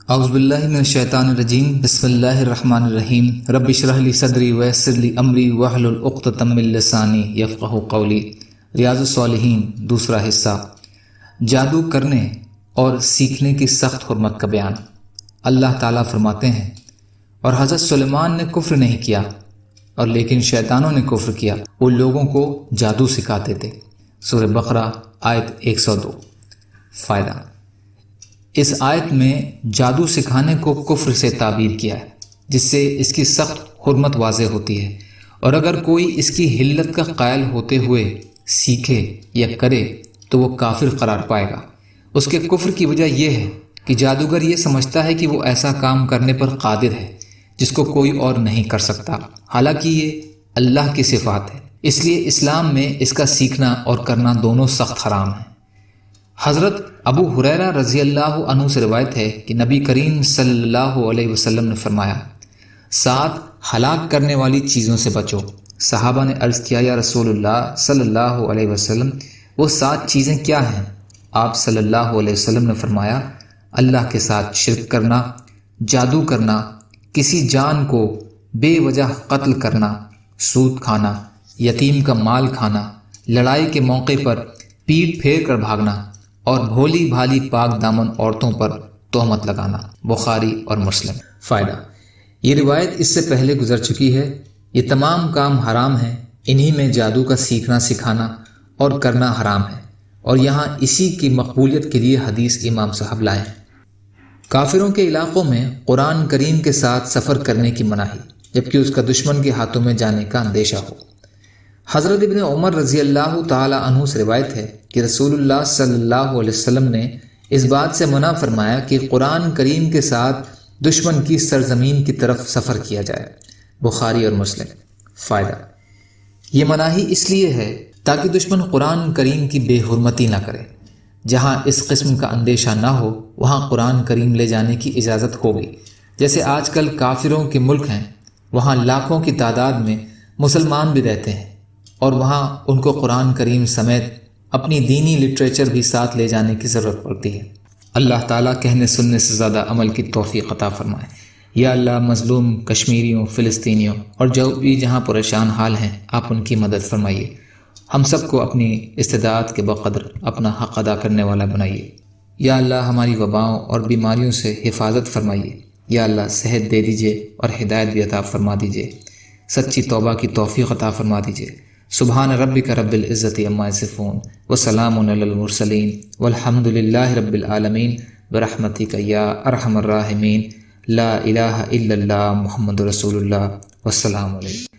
اعوذ باللہ من الشیطان الرجیم بسم اللہ الرحمن الرحیم رب اشرح لی صدری ویسر لی امری واحلل عقدۃ من لسانی یفقہوا قولی۔ ریاض الصالحین دوسرا حصہ، جادو کرنے اور سیکھنے کی سخت حرمت کا بیان۔ اللہ تعالیٰ فرماتے ہیں، اور حضرت سلیمان نے کفر نہیں کیا اور لیکن شیطانوں نے کفر کیا، وہ لوگوں کو جادو سکھاتے تھے۔ سورہ بقرہ آیت 102۔ فائدہ: اس آیت میں جادو سکھانے کو کفر سے تعبیر کیا ہے، جس سے اس کی سخت حرمت واضح ہوتی ہے، اور اگر کوئی اس کی حلت کا قائل ہوتے ہوئے سیکھے یا کرے تو وہ کافر قرار پائے گا۔ اس کے کفر کی وجہ یہ ہے کہ جادوگر یہ سمجھتا ہے کہ وہ ایسا کام کرنے پر قادر ہے جس کو کوئی اور نہیں کر سکتا، حالانکہ یہ اللہ کی صفات ہے۔ اس لیے اسلام میں اس کا سیکھنا اور کرنا دونوں سخت حرام ہیں۔ حضرت ابو ہریرہ رضی اللہ عنہ سے روایت ہے کہ نبی کریم صلی اللہ علیہ وسلم نے فرمایا، 7 ہلاک کرنے والی چیزوں سے بچو۔ صحابہ نے عرض کیا، یا رسول اللہ صلی اللہ علیہ وسلم، وہ 7 چیزیں کیا ہیں؟ آپ صلی اللہ علیہ وسلم نے فرمایا، اللہ کے ساتھ شرک کرنا، جادو کرنا، کسی جان کو بے وجہ قتل کرنا، سود کھانا، یتیم کا مال کھانا، لڑائی کے موقع پر پیٹھ پھیر کر بھاگنا، اور بھولی بھالی پاک دامن عورتوں پر تہمت لگانا۔ بخاری اور مسلم۔ فائدہ: یہ روایت اس سے پہلے گزر چکی ہے۔ یہ تمام کام حرام ہیں، انہی میں جادو کا سیکھنا سکھانا اور کرنا حرام ہے، اور یہاں اسی کی مقبولیت کے لیے حدیث امام صاحب لائے ہیں۔ کافروں کے علاقوں میں قرآن کریم کے ساتھ سفر کرنے کی مناہی، جبکہ اس کا دشمن کے ہاتھوں میں جانے کا اندیشہ ہو۔ حضرت ابن عمر رضی اللہ تعالی عنہ سے روایت ہے کہ رسول اللہ صلی اللہ علیہ وسلم نے اس بات سے منع فرمایا کہ قرآن کریم کے ساتھ دشمن کی سرزمین کی طرف سفر کیا جائے۔ بخاری اور مسلم۔ فائدہ: یہ مناہی اس لیے ہے تاکہ دشمن قرآن کریم کی بے حرمتی نہ کرے۔ جہاں اس قسم کا اندیشہ نہ ہو وہاں قرآن کریم لے جانے کی اجازت ہوگی۔ جیسے آج کل کافروں کے ملک ہیں، وہاں لاکھوں کی تعداد میں مسلمان بھی رہتے ہیں، اور وہاں ان کو قرآن کریم سمیت اپنی دینی لٹریچر بھی ساتھ لے جانے کی ضرورت پڑتی ہے۔ اللہ تعالیٰ کہنے سننے سے زیادہ عمل کی توفیق عطا فرمائے۔ یا اللہ، مظلوم کشمیریوں، فلسطینیوں اور جو بھی جہاں پریشان حال ہیں، آپ ان کی مدد فرمائیے۔ ہم سب کو اپنی استطاعت کے بقدر اپنا حق ادا کرنے والا بنائیے۔ یا اللہ، ہماری وباؤں اور بیماریوں سے حفاظت فرمائیے۔ یا اللہ، صحت دے دیجیے اور ہدایت بھی عطا فرما دیجیے، سچی توبہ کی توفیق عطا فرما دیجیے۔ سبحان ربک رب العزت عما یصفون وسلام علی المرسلین والحمد للہ رب العالمین برحمتک یا ارحم الراحمین۔ لا الہ الا اللہ محمد رسول اللہ۔ والسلام علیکم۔